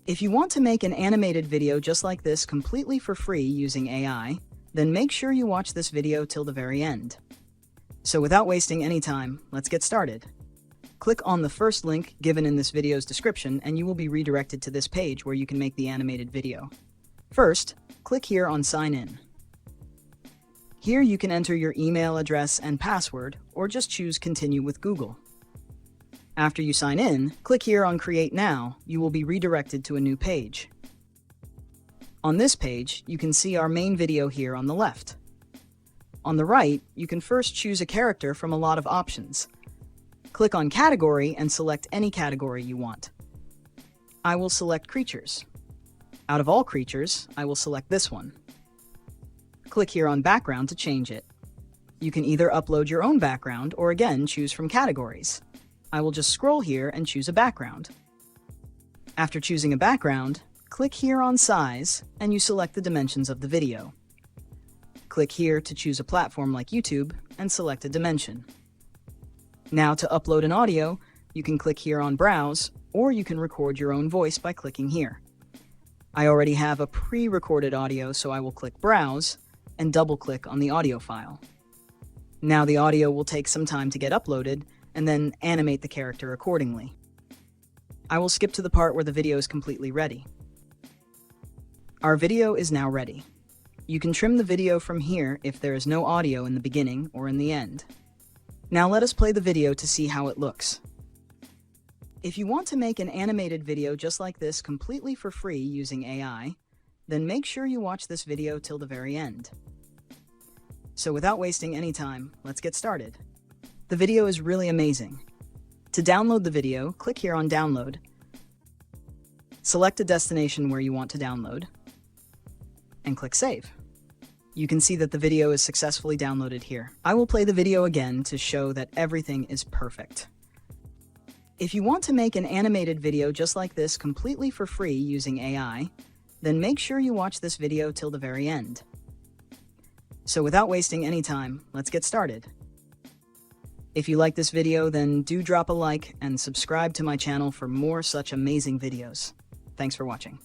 If you want to make an animated video just like this completely for free using AI, then make sure you watch this video till the very end. So without wasting any time, let's get started. Click on the first link given in this video's description and you will be redirected to this page where you can make the animated video. First, click here on Sign In. Here you can enter your email address and password, or just choose Continue with Google. After you sign in, click here on Create Now. You will be redirected to a new page. On this page, you can see our main video here on the left. On the right, you can first choose a character from a lot of options. Click on Category and select any category you want. I will select Creatures. Out of all creatures, I will select this one. Click here on Background to change it. You can either upload your own background or again choose from categories. I will just scroll here and choose a background. After choosing a background, click here on Size and you select the dimensions of the video. Click here to choose a platform like YouTube and select a dimension. Now to upload an audio, you can click here on Browse, or you can record your own voice by clicking here. I already have a pre-recorded audio, so I will click Browse and double-click on the audio file. Now the audio will take some time to get uploaded, and then animate the character accordingly. I will skip to the part where the video is completely ready. Our video is now ready. You can trim the video from here if there is no audio in the beginning or in the end. Now let us play the video to see how it looks. If you want to make an animated video just like this completely for free using AI, then make sure you watch this video till the very end. So without wasting any time, let's get started. The video is really amazing. To download the video, click here on Download. Select a destination where you want to download, and click Save. You can see that the video is successfully downloaded here. I will play the video again to show that everything is perfect. If you want to make an animated video just like this completely for free using AI, then make sure you watch this video till the very end. So without wasting any time, let's get started. If you like this video, then do drop a like and subscribe to my channel for more such amazing videos. Thanks for watching.